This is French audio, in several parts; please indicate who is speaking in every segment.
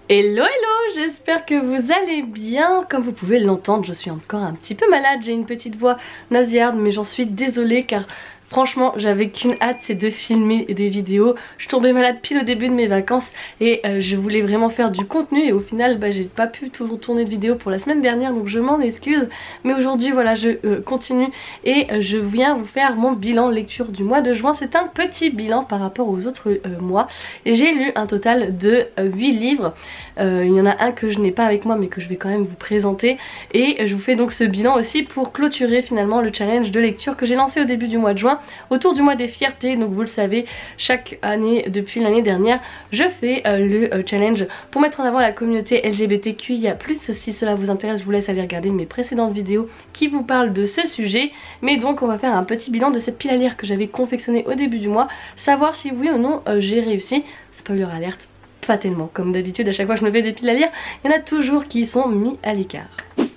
Speaker 1: Hello hello, j'espère que vous allez bien. Comme vous pouvez l'entendre, je suis encore un petit peu malade, j'ai une petite voix nasillarde mais j'en suis désolée car franchement j'avais qu'une hâte, c'est de filmer des vidéos. Je suis tombée malade pile au début de mes vacances et je voulais vraiment faire du contenu et au final j'ai pas pu tourner de vidéo pour la semaine dernière, donc je m'en excuse. Mais aujourd'hui voilà, je continue et je viens vous faire mon bilan lecture du mois de juin. C'est un petit bilan par rapport aux autres mois. J'ai lu un total de 8 livres. Il y en a un que je n'ai pas avec moi mais que je vais quand même vous présenter et je vous fais donc ce bilan aussi pour clôturer finalement le challenge de lecture que j'ai lancé au début du mois de juin autour du mois des fiertés. Donc vous le savez, chaque année depuis l'année dernière je fais le challenge pour mettre en avant la communauté LGBTQIA+. Si cela vous intéresse, je vous laisse aller regarder mes précédentes vidéos qui vous parlent de ce sujet. Mais donc on va faire un petit bilan de cette pile à lire que j'avais confectionnée au début du mois, savoir si oui ou non j'ai réussi. Spoiler alerte, pas tellement. Comme d'habitude, à chaque fois que je me fais des piles à lire, il y en a toujours qui sont mis à l'écart.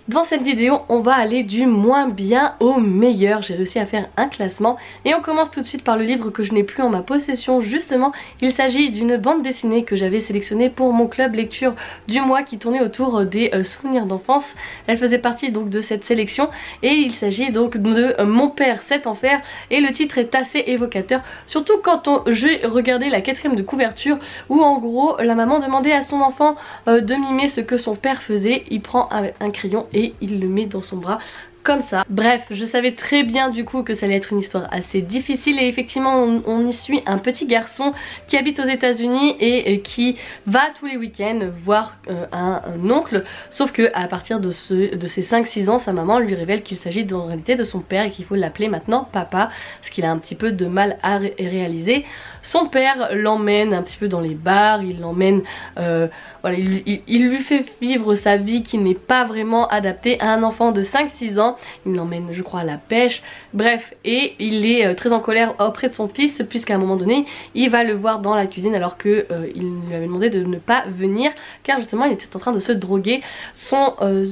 Speaker 1: Dans cette vidéo, on va aller du moins bien au meilleur. J'ai réussi à faire un classement et on commence tout de suite par le livre que je n'ai plus en ma possession. Justement, il s'agit d'une bande dessinée que j'avais sélectionnée pour mon club lecture du mois qui tournait autour des souvenirs d'enfance. Elle faisait partie donc de cette sélection et il s'agit donc de Mon père sait en faire et le titre est assez évocateur. Surtout quand j'ai regardé la quatrième de couverture où en gros la maman demandait à son enfant de mimer ce que son père faisait. Il prend un crayon et il le met dans son bras comme ça. Bref, je savais très bien du coup que ça allait être une histoire assez difficile et effectivement on y suit un petit garçon qui habite aux États-Unis et qui va tous les week-ends voir un oncle, sauf que à partir de ses 5-6 ans, sa maman lui révèle qu'il s'agit en réalité de son père et qu'il faut l'appeler maintenant papa, ce qu'il a un petit peu de mal à réaliser. Son père l'emmène un petit peu dans les bars, il l'emmène voilà, il lui fait vivre sa vie qui n'est pas vraiment adaptée à un enfant de 5-6 ans. Il l'emmène je crois à la pêche, bref, et il est très en colère auprès de son fils puisqu'à un moment donné il va le voir dans la cuisine alors que il lui avait demandé de ne pas venir car justement il était en train de se droguer.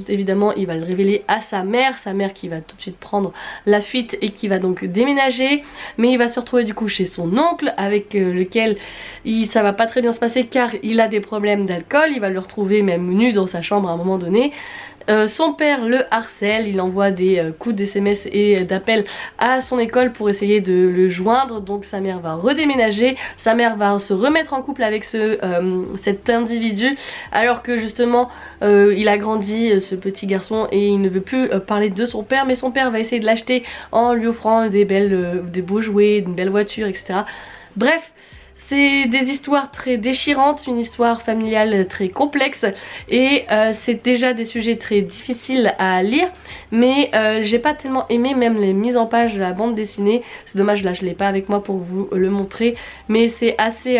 Speaker 1: Évidemment il va le révéler à sa mère qui va tout de suite prendre la fuite et qui va donc déménager, mais il va se retrouver du coup chez son oncle avec lequel ça va pas très bien se passer car il a des problèmes d'alcool. Il va le retrouver même nu dans sa chambre à un moment donné. Son père le harcèle, il envoie des coups de SMS et d'appels à son école pour essayer de le joindre. Donc sa mère va redéménager, sa mère va se remettre en couple avec cet individu alors que justement il a grandi ce petit garçon et il ne veut plus parler de son père, mais son père va essayer de l'acheter en lui offrant des beaux jouets, une belle voiture, etc. Bref, c'est des histoires très déchirantes, une histoire familiale très complexe et c'est déjà des sujets très difficiles à lire, mais j'ai pas tellement aimé même les mises en page de la bande dessinée. C'est dommage, là je l'ai pas avec moi pour vous le montrer, mais c'est assez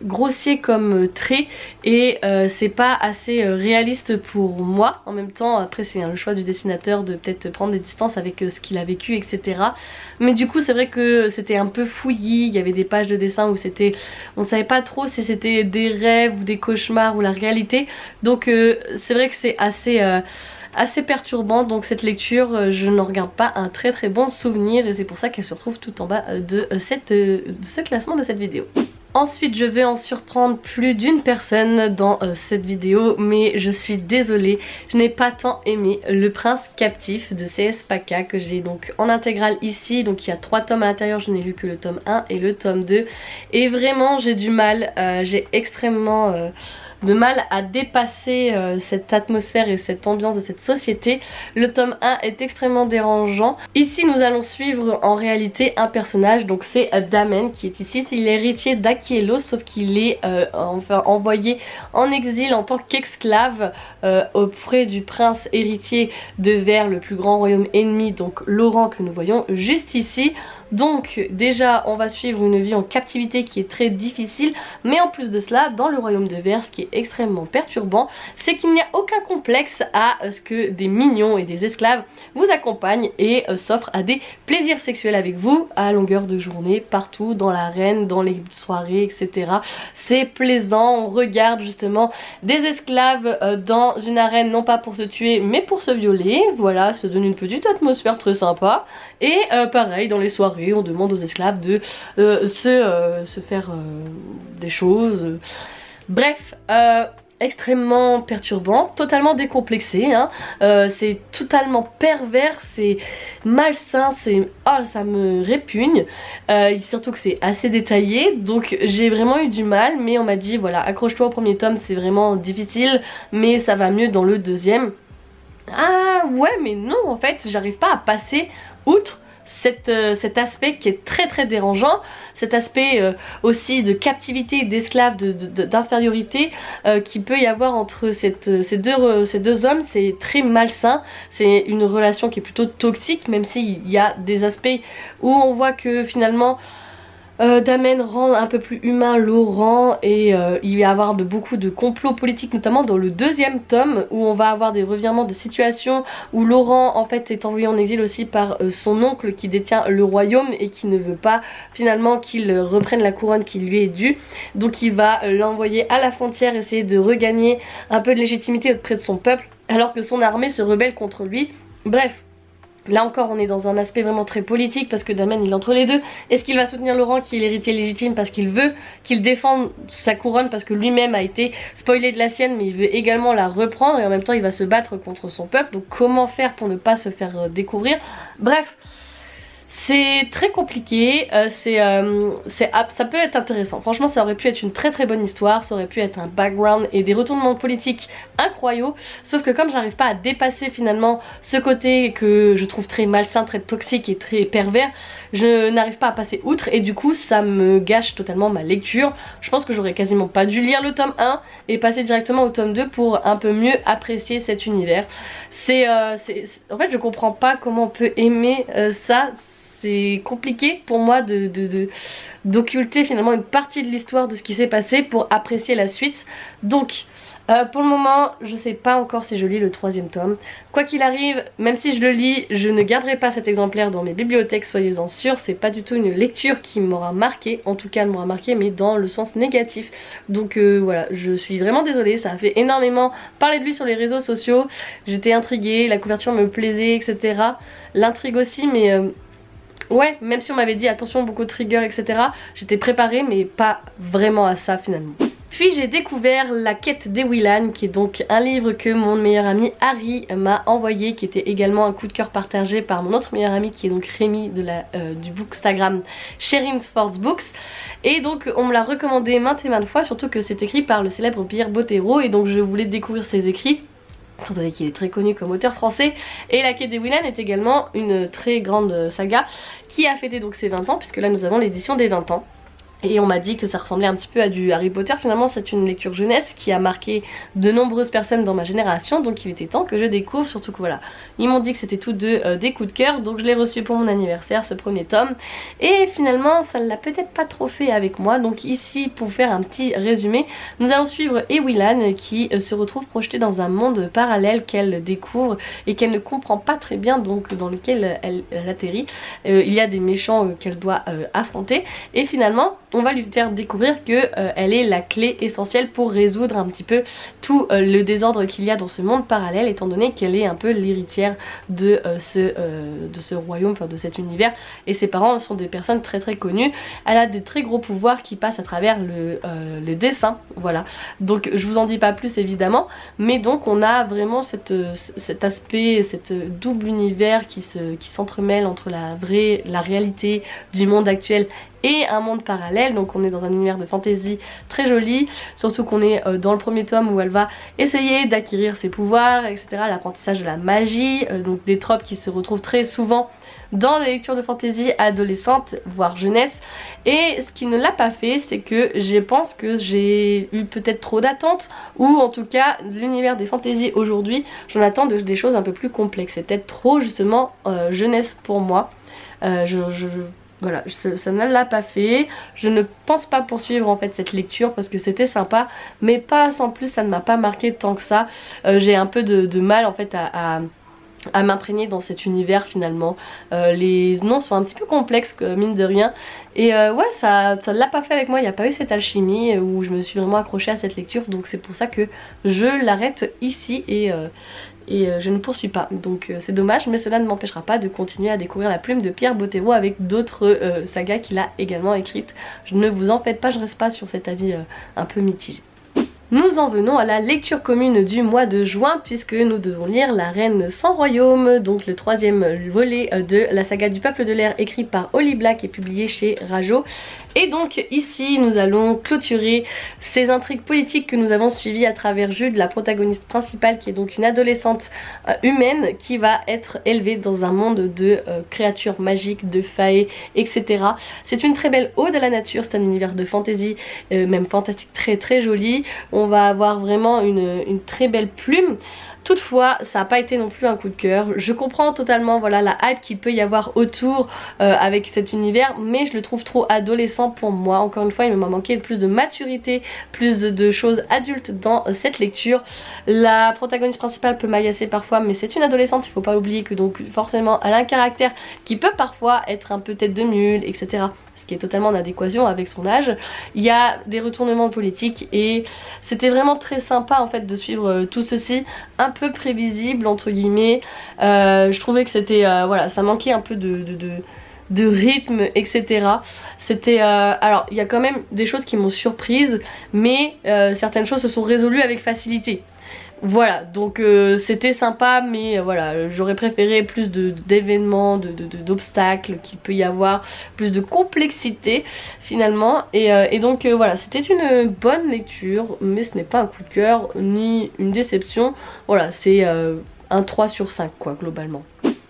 Speaker 1: grossier comme trait et c'est pas assez réaliste pour moi. En même temps après c'est le choix du dessinateur de peut-être prendre des distances avec ce qu'il a vécu, etc. Mais du coup c'est vrai que c'était un peu fouillis, il y avait des pages de dessin où on savait pas trop si c'était des rêves ou des cauchemars ou la réalité, donc c'est vrai que c'est assez perturbant. Donc cette lecture je n'en regarde pas un très bon souvenir et c'est pour ça qu'elle se retrouve tout en bas de ce classement de cette vidéo. Ensuite je vais en surprendre plus d'une personne dans cette vidéo, mais je suis désolée, je n'ai pas tant aimé Le Prince Captif de C.S. Paca que j'ai donc en intégrale ici. Donc il y a 3 tomes à l'intérieur, je n'ai lu que le tome 1 et le tome 2 et vraiment j'ai du mal, j'ai extrêmement de mal à dépasser cette atmosphère et cette ambiance de cette société. Le tome 1 est extrêmement dérangeant. Ici nous allons suivre en réalité un personnage, donc c'est Damen qui est ici. C'est l'héritier d'Akiélos, sauf qu'il est enfin envoyé en exil en tant qu'esclave auprès du prince héritier de Ver, le plus grand royaume ennemi, donc l'Oran que nous voyons juste ici. Donc déjà on va suivre une vie en captivité qui est très difficile, mais en plus de cela dans le royaume de Ver, ce qui est extrêmement perturbant, c'est qu'il n'y a aucun complexe à ce que des mignons et des esclaves vous accompagnent et s'offrent à des plaisirs sexuels avec vous à longueur de journée, partout dans l'arène, dans les soirées, etc. C'est plaisant, on regarde justement des esclaves dans une arène non pas pour se tuer mais pour se violer, voilà, se donne une petite atmosphère très sympa. Et pareil dans les soirées on demande aux esclaves de se faire des choses. Bref, extrêmement perturbant, totalement décomplexé, hein. C'est totalement pervers, c'est malsain, c'est... Oh, ça me répugne, surtout que c'est assez détaillé, donc j'ai vraiment eu du mal, mais on m'a dit voilà, accroche-toi au premier tome, c'est vraiment difficile, mais ça va mieux dans le deuxième. Ah ouais, mais non, en fait, j'arrive pas à passer outre cet aspect qui est très dérangeant, cet aspect aussi de captivité, d'esclave, d'infériorité qui peut y avoir entre ces deux hommes. C'est très malsain, c'est une relation qui est plutôt toxique, même s'il y a des aspects où on voit que finalement Damen rend un peu plus humain Laurent, et il va y avoir beaucoup de complots politiques, notamment dans le deuxième tome où on va avoir des revirements de situation, où Laurent en fait est envoyé en exil aussi par son oncle qui détient le royaume et qui ne veut pas finalement qu'il reprenne la couronne qui lui est due, donc il va l'envoyer à la frontière, essayer de regagner un peu de légitimité auprès de son peuple alors que son armée se rebelle contre lui. Bref, là encore on est dans un aspect vraiment très politique parce que Damen il est entre les deux. Est-ce qu'il va soutenir Laurent qui est l'héritier légitime parce qu'il veut qu'il défende sa couronne parce que lui-même a été spoilé de la sienne, mais il veut également la reprendre et en même temps il va se battre contre son peuple, donc comment faire pour ne pas se faire découvrir? Bref, c'est très compliqué, ça peut être intéressant. Franchement ça aurait pu être une très bonne histoire, ça aurait pu être un background et des retournements politiques incroyables. Sauf que comme j'arrive pas à dépasser finalement ce côté que je trouve très malsain, très toxique et très pervers, je n'arrive pas à passer outre et du coup ça me gâche totalement ma lecture. Je pense que j'aurais quasiment pas dû lire le tome 1 et passer directement au tome 2 pour un peu mieux apprécier cet univers. En fait je comprends pas comment on peut aimer ça. C'est compliqué pour moi d'occulter finalement une partie de l'histoire de ce qui s'est passé pour apprécier la suite. Donc pour le moment je sais pas encore si je lis le troisième tome. Quoi qu'il arrive, même si je le lis, je ne garderai pas cet exemplaire dans mes bibliothèques, soyez-en sûrs. C'est pas du tout une lecture qui m'aura marqué, en tout cas elle m'aura marqué mais dans le sens négatif. Donc voilà, je suis vraiment désolée, ça a fait énormément parler de lui sur les réseaux sociaux. J'étais intriguée, la couverture me plaisait, etc. L'intrigue aussi, mais... ouais, même si on m'avait dit attention beaucoup de triggers etc, j'étais préparée mais pas vraiment à ça finalement. Puis j'ai découvert La Quête d'Ewilan, qui est donc un livre que mon meilleur ami Harry m'a envoyé, qui était également un coup de cœur partagé par mon autre meilleur ami qui est donc Rémi du bookstagram Sherin's Fords Books. Et donc on me l'a recommandé maintes et maintes fois, surtout que c'est écrit par le célèbre Pierre Bottero et donc je voulais découvrir ses écrits, étant donné qu'il est très connu comme auteur français. Et La Quête d'Ewilan est également une très grande saga qui a fêté donc ses 20 ans, puisque là nous avons l'édition des 20 ans. Et on m'a dit que ça ressemblait un petit peu à du Harry Potter. Finalement c'est une lecture jeunesse qui a marqué de nombreuses personnes dans ma génération, donc il était temps que je découvre, surtout que voilà, ils m'ont dit que c'était tous deux des coups de cœur, donc je l'ai reçu pour mon anniversaire, ce premier tome. Et finalement ça ne l'a peut-être pas trop fait avec moi, donc ici pour faire un petit résumé, nous allons suivre Ewilan qui se retrouve projetée dans un monde parallèle qu'elle découvre et qu'elle ne comprend pas très bien, donc dans lequel elle atterrit. Il y a des méchants qu'elle doit affronter et finalement on va lui faire découvrir que elle est la clé essentielle pour résoudre un petit peu tout le désordre qu'il y a dans ce monde parallèle, étant donné qu'elle est un peu l'héritière de ce royaume, enfin de cet univers, et ses parents sont des personnes très connues. Elle a des très gros pouvoirs qui passent à travers le dessin, voilà. Donc je vous en dis pas plus évidemment, mais donc on a vraiment cet aspect, cet double univers qui s'entremêle entre la réalité du monde actuel et un monde parallèle. Donc on est dans un univers de fantasy très joli, surtout qu'on est dans le premier tome où elle va essayer d'acquérir ses pouvoirs, etc. L'apprentissage de la magie, donc des tropes qui se retrouvent très souvent dans les lectures de fantasy adolescente voire jeunesse. Et ce qui ne l'a pas fait, c'est que je pense que j'ai eu peut-être trop d'attentes, ou en tout cas l'univers des fantasy aujourd'hui j'en attends des choses un peu plus complexes. C'est peut-être trop justement jeunesse pour moi. Voilà, ça ne l'a pas fait. Je ne pense pas poursuivre en fait cette lecture parce que c'était sympa, mais pas sans plus, ça ne m'a pas marqué tant que ça. J'ai un peu de mal en fait à m'imprégner dans cet univers finalement. Les noms sont un petit peu complexes mine de rien. Et ouais, ça ne l'a pas fait avec moi, il n'y a pas eu cette alchimie où je me suis vraiment accrochée à cette lecture. Donc c'est pour ça que je l'arrête ici et je ne poursuis pas. Donc c'est dommage, mais cela ne m'empêchera pas de continuer à découvrir la plume de Pierre Bottero avec d'autres sagas qu'il a également écrites. Ne vous en faites pas, je reste pas sur cet avis un peu mitigé. Nous en venons à la lecture commune du mois de juin puisque nous devons lire La Reine sans royaume, donc le troisième volet de la saga du Peuple de l'air écrit par Holly Black et publié chez Rajo. Et donc ici nous allons clôturer ces intrigues politiques que nous avons suivies à travers Jude, la protagoniste principale qui est donc une adolescente humaine qui va être élevée dans un monde de créatures magiques, de faées, etc. C'est une très belle ode à la nature, c'est un univers de fantasy, même fantastique très joli. On va avoir vraiment une très belle plume. Toutefois, ça n'a pas été non plus un coup de cœur. Je comprends totalement voilà, la hype qu'il peut y avoir autour avec cet univers, mais je le trouve trop adolescent pour moi. Encore une fois, il m'a manqué plus de maturité, plus de choses adultes dans cette lecture. La protagoniste principale peut m'agacer parfois, mais c'est une adolescente, il ne faut pas oublier que donc forcément elle a un caractère qui peut parfois être un peu tête de mule, etc. Qui est totalement en adéquation avec son âge. Il y a des retournements politiques et c'était vraiment très sympa en fait de suivre tout ceci, un peu prévisible entre guillemets. Je trouvais que c'était voilà, ça manquait un peu de rythme, etc. C'était alors il y a quand même des choses qui m'ont surprise, mais certaines choses se sont résolues avec facilité. Voilà, donc c'était sympa, mais voilà, j'aurais préféré plus d'événements, d'obstacles qu'il peut y avoir, plus de complexité finalement. Et donc voilà, c'était une bonne lecture, mais ce n'est pas un coup de cœur ni une déception. Voilà, c'est un 3 sur 5 quoi, globalement.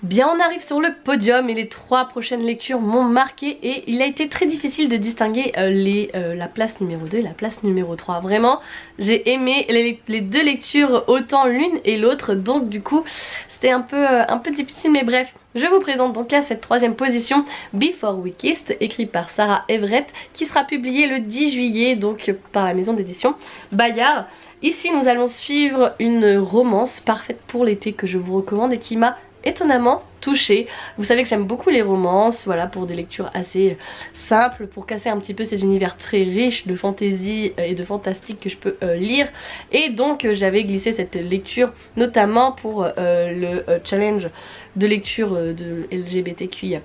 Speaker 1: Bien, on arrive sur le podium et les 3 prochaines lectures m'ont marqué et il a été très difficile de distinguer la place numéro 2 et la place numéro 3. Vraiment, j'ai aimé les 2 lectures autant l'une et l'autre, donc du coup c'était un peu difficile, mais bref. Je vous présente donc à cette 3ème position Before We Kissed, écrit par Sarah Everett, qui sera publié le 10 juillet donc par la maison d'édition Bayard. Ici nous allons suivre une romance parfaite pour l'été que je vous recommande et qui m'a étonnamment touchée. Vous savez que j'aime beaucoup les romances, voilà, pour des lectures assez simples, pour casser un petit peu ces univers très riches de fantasy et de fantastique que je peux lire. Et donc j'avais glissé cette lecture notamment pour le challenge de lecture de LGBTQIA+.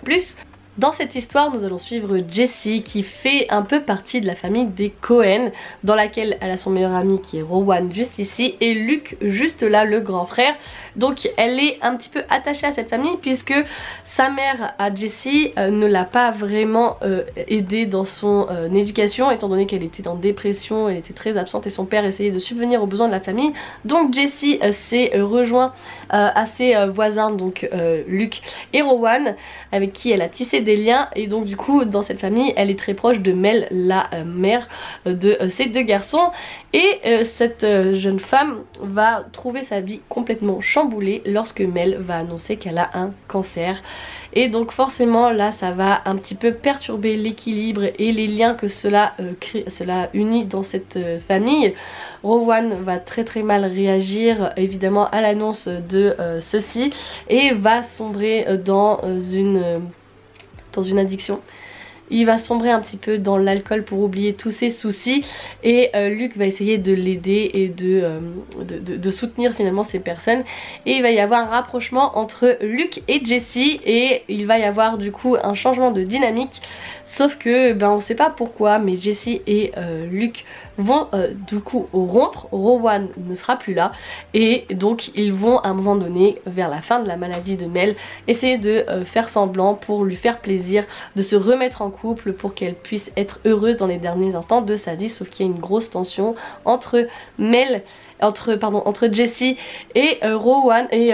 Speaker 1: Dans cette histoire, nous allons suivre Jessie qui fait un peu partie de la famille des Cohen, dans laquelle elle a son meilleur ami qui est Rowan juste ici et Luke juste là, le grand frère. Donc elle est un petit peu attachée à cette famille puisque sa mère à Jessie ne l'a pas vraiment aidée dans son éducation, étant donné qu'elle était en dépression, elle était très absente et son père essayait de subvenir aux besoins de la famille. Donc Jessie s'est rejoint à ses voisins, donc Luke et Rowan, avec qui elle a tissé des liens, et donc du coup dans cette famille elle est très proche de Mel, la mère de ces 2 garçons, et cette jeune femme va trouver sa vie complètement chamboulée lorsque Mel va annoncer qu'elle a un cancer. Et donc forcément là ça va un petit peu perturber l'équilibre et les liens que cela unit dans cette famille. Rowan va très mal réagir évidemment à l'annonce de ceci et va sombrer dans une addiction. Il va sombrer un petit peu dans l'alcool pour oublier tous ses soucis, et Luke va essayer de l'aider et de soutenir finalement ces personnes, et il va y avoir un rapprochement entre Luke et Jessie et il va y avoir du coup un changement de dynamique. Sauf que ben on sait pas pourquoi, mais Jessie et Luke vont du coup rompre. Rowan ne sera plus là et donc ils vont à un moment donné, vers la fin de la maladie de Mel, essayer de faire semblant pour lui faire plaisir, de se remettre en couple pour qu'elle puisse être heureuse dans les derniers instants de sa vie. Sauf qu'il y a une grosse tension entre entre Jessie et Rowan et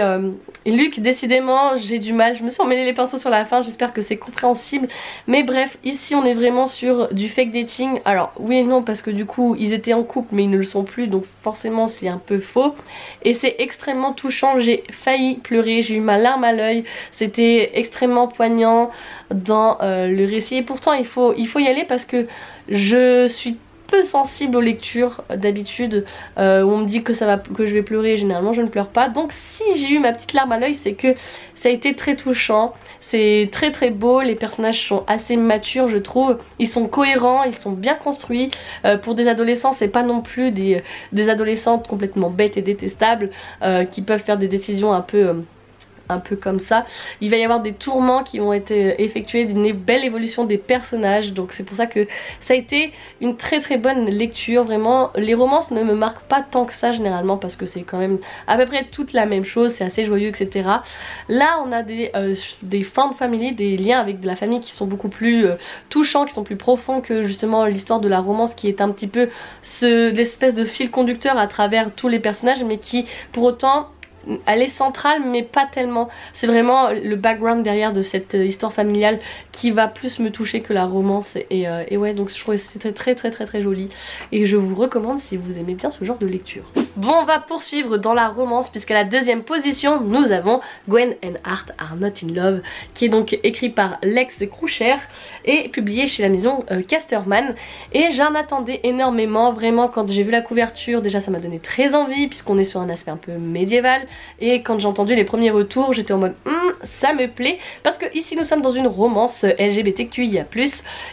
Speaker 1: Luke. Décidément j'ai du mal, je me suis emmêlé les pinceaux sur la fin, j'espère que c'est compréhensible, mais bref, ici on est vraiment sur du fake dating. Alors oui et non, parce que du coup ils étaient en couple mais ils ne le sont plus, donc forcément c'est un peu faux, et c'est extrêmement touchant. J'ai failli pleurer, j'ai eu ma larme à l'œil, c'était extrêmement poignant dans le récit, et pourtant il faut y aller parce que je suis peu sensible aux lectures d'habitude, où on me dit que je vais pleurer. Généralement je ne pleure pas, donc si j'ai eu ma petite larme à l'œil, c'est que ça a été très touchant. C'est très beau, les personnages sont assez matures je trouve, ils sont cohérents, ils sont bien construits. Pour des adolescents, c'est pas non plus des adolescentes complètement bêtes et détestables qui peuvent faire des décisions un peu un peu comme ça. Il va y avoir des tourments qui vont être effectués, une belle évolution des personnages, donc c'est pour ça que ça a été une très très bonne lecture. Vraiment, les romances ne me marquent pas tant que ça généralement parce que c'est quand même à peu près toute la même chose, c'est assez joyeux, etc. Là on a des found family, des liens avec de la famille qui sont beaucoup plus touchants, qui sont plus profonds que justement l'histoire de la romance qui est un petit peu l'espèce de fil conducteur à travers tous les personnages, mais qui pour autant elle est centrale mais pas tellement. C'est vraiment le background derrière de cette histoire familiale qui va plus me toucher que la romance et ouais, donc je trouvais que c'était très joli et je vous recommande si vous aimez bien ce genre de lecture. Bon, on va poursuivre dans la romance puisqu'à la deuxième position nous avons Gwen and Art Are Not In Love, qui est donc écrit par Lex Croucher et publié chez la maison Casterman, et j'en attendais énormément. Vraiment, quand j'ai vu la couverture déjà ça m'a donné très envie puisqu'on est sur un aspect un peu médiéval, et quand j'ai entendu les premiers retours j'étais en mode ça me plaît, parce que ici nous sommes dans une romance LGBTQIA+.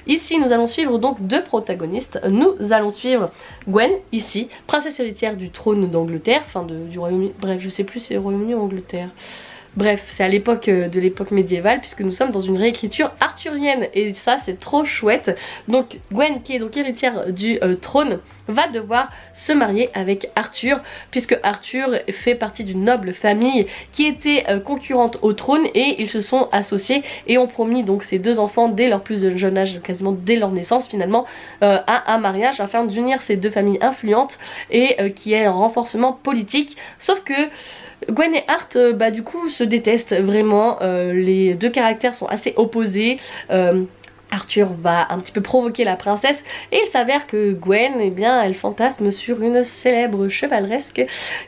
Speaker 1: Ici nous allons suivre donc deux protagonistes. Nous allons suivre Gwen ici, princesse héritière du trône d'Angleterre, enfin du Royaume-Uni, bref je sais plus si c'est le Royaume-Uni ou Angleterre. Bref, c'est à l'époque de l'époque médiévale puisque nous sommes dans une réécriture arthurienne et ça c'est trop chouette. Donc Gwen, qui est donc héritière du trône, va devoir se marier avec Arthur puisque Arthur fait partie d'une noble famille qui était concurrente au trône, et ils se sont associés et ont promis donc ces deux enfants dès leur plus jeune âge, quasiment dès leur naissance finalement, à un mariage afin d'unir ces deux familles influentes et qui est un renforcement politique. Sauf que Gwen et Art du coup se détestent vraiment, les deux caractères sont assez opposés. Arthur va un petit peu provoquer la princesse et il s'avère que Gwen, eh bien, elle fantasme sur une célèbre chevaleresque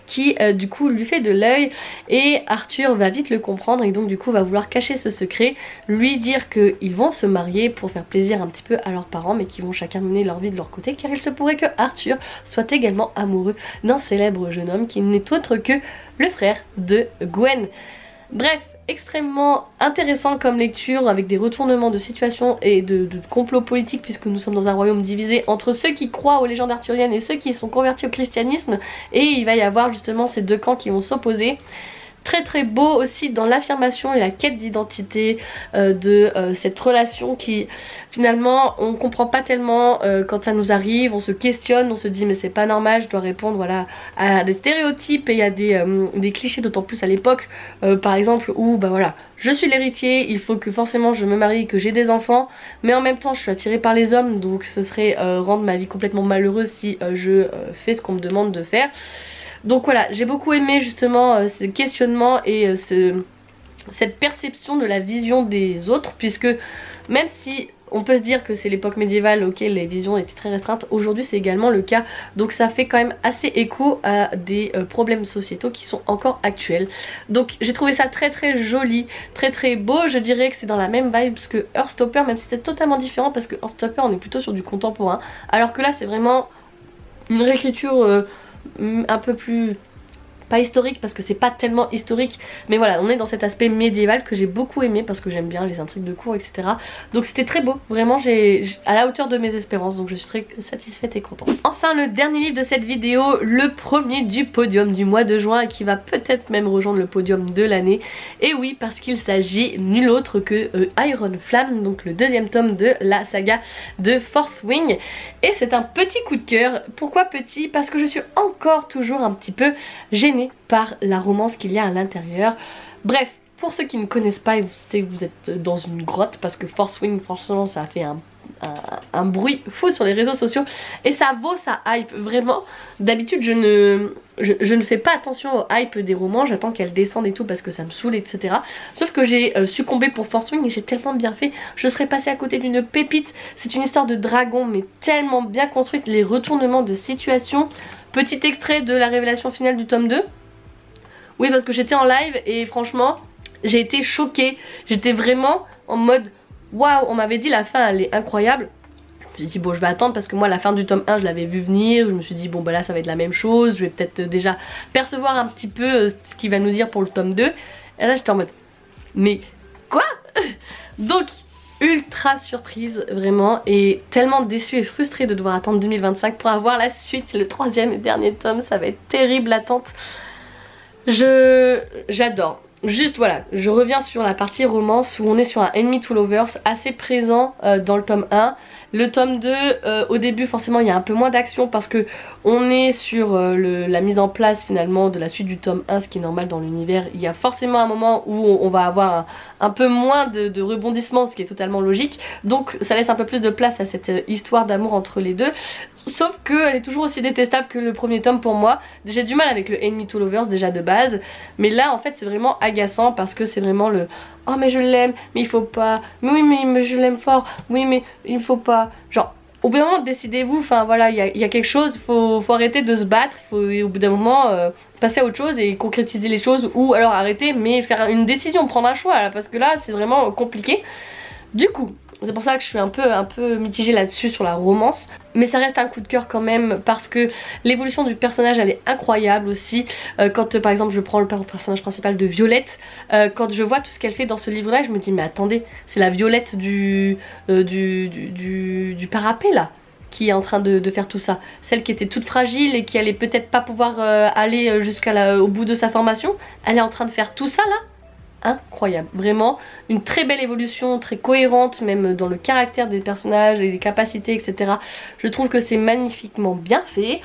Speaker 1: qui du coup lui fait de l'œil, et Arthur va vite le comprendre et donc du coup va vouloir cacher ce secret, lui dire qu'ils vont se marier pour faire plaisir un petit peu à leurs parents mais qu'ils vont chacun mener leur vie de leur côté, car il se pourrait que Arthur soit également amoureux d'un célèbre jeune homme qui n'est autre que le frère de Gwen. Bref, extrêmement intéressant comme lecture avec des retournements de situation et de complot politique puisque nous sommes dans un royaume divisé entre ceux qui croient aux légendes arthuriennes et ceux qui sont convertis au christianisme, et il va y avoir justement ces deux camps qui vont s'opposer. Très beau aussi dans l'affirmation et la quête d'identité de cette relation qui finalement on comprend pas tellement quand ça nous arrive, on se questionne, on se dit mais c'est pas normal, je dois répondre voilà à des stéréotypes et à des clichés, d'autant plus à l'époque par exemple où bah voilà, je suis l'héritier, il faut que forcément je me marie, que j'ai des enfants, mais en même temps je suis attirée par les hommes, donc ce serait rendre ma vie complètement malheureuse si je fais ce qu'on me demande de faire. Donc voilà, j'ai beaucoup aimé justement ce questionnement et cette perception de la vision des autres, puisque même si on peut se dire que c'est l'époque médiévale, ok, les visions étaient très restreintes, aujourd'hui c'est également le cas, donc ça fait quand même assez écho à des problèmes sociétaux qui sont encore actuels. Donc j'ai trouvé ça très joli, très beau. Je dirais que c'est dans la même vibe que Heartstopper, même si c'était totalement différent parce que Heartstopper on est plutôt sur du contemporain, alors que là c'est vraiment une réécriture un peu plus, pas historique parce que c'est pas tellement historique, mais voilà, on est dans cet aspect médiéval que j'ai beaucoup aimé parce que j'aime bien les intrigues de cour, etc. Donc c'était très beau, vraiment à la hauteur de mes espérances, donc je suis très satisfaite et contente. Enfin, le dernier livre de cette vidéo, le premier du podium du mois de juin et qui va peut-être même rejoindre le podium de l'année. Et oui, parce qu'il s'agit nul autre que Iron Flame, donc le deuxième tome de la saga de Fourth Wing. Et c'est un petit coup de cœur. Pourquoi petit? Parce que je suis encore toujours un petit peu gênée par la romance qu'il y a à l'intérieur. Bref, pour ceux qui ne connaissent pas, c'est que vous êtes dans une grotte parce que Fourth Wing, franchement, ça a fait un bruit fou sur les réseaux sociaux et ça vaut sa hype, vraiment. D'habitude je ne fais pas attention au hype des romans, j'attends qu'elle descende et tout parce que ça me saoule, etc. Sauf que j'ai succombé pour Fourth Wing et j'ai tellement bien fait, je serais passée à côté d'une pépite. C'est une histoire de dragon mais tellement bien construite, les retournements de situation. Petit extrait de la révélation finale du tome 2. Oui, parce que j'étais en live et franchement j'ai été choquée, j'étais vraiment en mode waouh, on m'avait dit la fin elle est incroyable. Je me suis dit bon, je vais attendre parce que moi la fin du tome 1 je l'avais vu venir. Je me suis dit bon bah là ça va être la même chose, je vais peut-être déjà percevoir un petit peu ce qu'il va nous dire pour le tome 2. Et là j'étais en mode mais quoi? Donc ultra surprise vraiment, et tellement déçue et frustrée de devoir attendre 2025 pour avoir la suite, le troisième et dernier tome. Ça va être terrible l'attente. J'adore. Juste voilà, je reviens sur la partie romance où on est sur un enemy to lovers assez présent dans le tome 1. Le tome 2, au début forcément il y a un peu moins d'action parce que on est sur la mise en place finalement de la suite du tome 1, ce qui est normal dans l'univers. Il y a forcément un moment où on va avoir un peu moins de rebondissements, ce qui est totalement logique. Donc ça laisse un peu plus de place à cette histoire d'amour entre les deux. Sauf qu'elle est toujours aussi détestable que le premier tome pour moi. J'ai du mal avec le enemy to lovers déjà de base. Mais là en fait c'est vraiment agaçant parce que c'est vraiment le oh mais je l'aime mais il faut pas, mais oui mais je l'aime fort, oui mais il faut pas. Genre au bout d'un moment décidez-vous, enfin voilà, il y a quelque chose, faut arrêter de se battre, il faut au bout d'un moment passer à autre chose et concrétiser les choses, ou alors arrêter mais faire une décision, prendre un choix là, parce que là c'est vraiment compliqué. Du coup c'est pour ça que je suis un peu mitigée là-dessus sur la romance. Mais ça reste un coup de cœur quand même parce que l'évolution du personnage elle est incroyable aussi. Quand par exemple je prends le personnage principal de Violette, quand je vois tout ce qu'elle fait dans ce livre là, je me dis mais attendez, c'est la Violette du parapet là qui est en train de faire tout ça. Celle qui était toute fragile et qui allait peut-être pas pouvoir aller au bout de sa formation, elle est en train de faire tout ça là. Incroyable, vraiment une très belle évolution, très cohérente même dans le caractère des personnages et les capacités etc. Je trouve que c'est magnifiquement bien fait.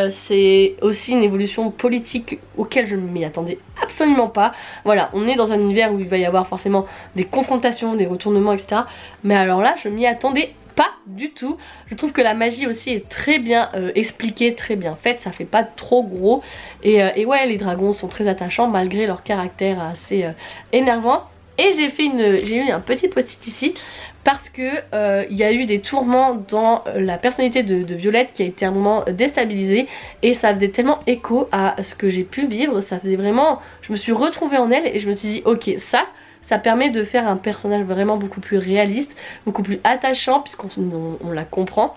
Speaker 1: C'est aussi une évolution politique auquel je ne m'y attendais absolument pas. Voilà, on est dans un univers où il va y avoir forcément des confrontations, des retournements etc. Mais alors là je m'y attendais pas du tout. Je trouve que la magie aussi est très bien expliquée, très bien faite, ça fait pas trop gros et ouais les dragons sont très attachants malgré leur caractère assez énervant. Et j'ai eu un petit post-it ici parce que il y a eu des tourments dans la personnalité de Violette qui a été à un moment déstabilisée et ça faisait tellement écho à ce que j'ai pu vivre, ça faisait vraiment, je me suis retrouvée en elle et je me suis dit ok ça permet de faire un personnage vraiment beaucoup plus réaliste, beaucoup plus attachant puisqu'on la comprend.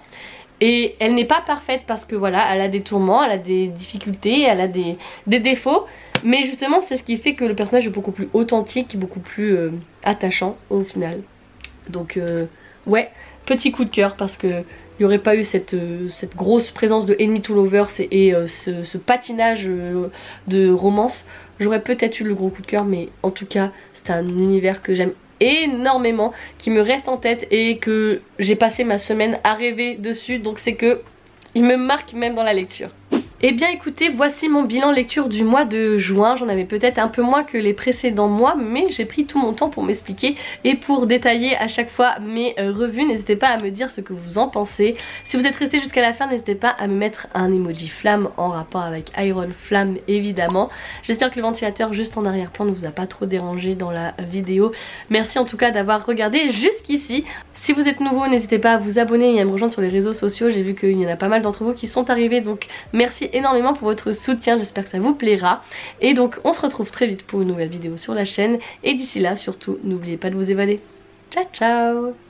Speaker 1: Et elle n'est pas parfaite parce que voilà, elle a des tourments, elle a des difficultés, elle a des défauts. Mais justement c'est ce qui fait que le personnage est beaucoup plus authentique, beaucoup plus attachant au final. Donc ouais, petit coup de cœur parce que il n'y aurait pas eu cette grosse présence de enemy to lovers et ce patinage de romance. J'aurais peut-être eu le gros coup de cœur, mais en tout cas c'est un univers que j'aime énormément, qui me reste en tête et que j'ai passé ma semaine à rêver dessus, donc c'est que il me marque même dans la lecture. Et bien écoutez, voici mon bilan lecture du mois de juin. J'en avais peut-être un peu moins que les précédents mois, mais j'ai pris tout mon temps pour m'expliquer et pour détailler à chaque fois mes revues. N'hésitez pas à me dire ce que vous en pensez. Si vous êtes resté jusqu'à la fin, n'hésitez pas à me mettre un emoji flamme en rapport avec Iron Flamme évidemment. J'espère que le ventilateur juste en arrière-plan ne vous a pas trop dérangé dans la vidéo. Merci en tout cas d'avoir regardé jusqu'ici. Si vous êtes nouveau, n'hésitez pas à vous abonner et à me rejoindre sur les réseaux sociaux. J'ai vu qu'il y en a pas mal d'entre vous qui sont arrivés, donc merci énormément pour votre soutien, j'espère que ça vous plaira. Et donc on se retrouve très vite pour une nouvelle vidéo sur la chaîne. Et d'ici là, surtout, n'oubliez pas de vous évader. Ciao ciao!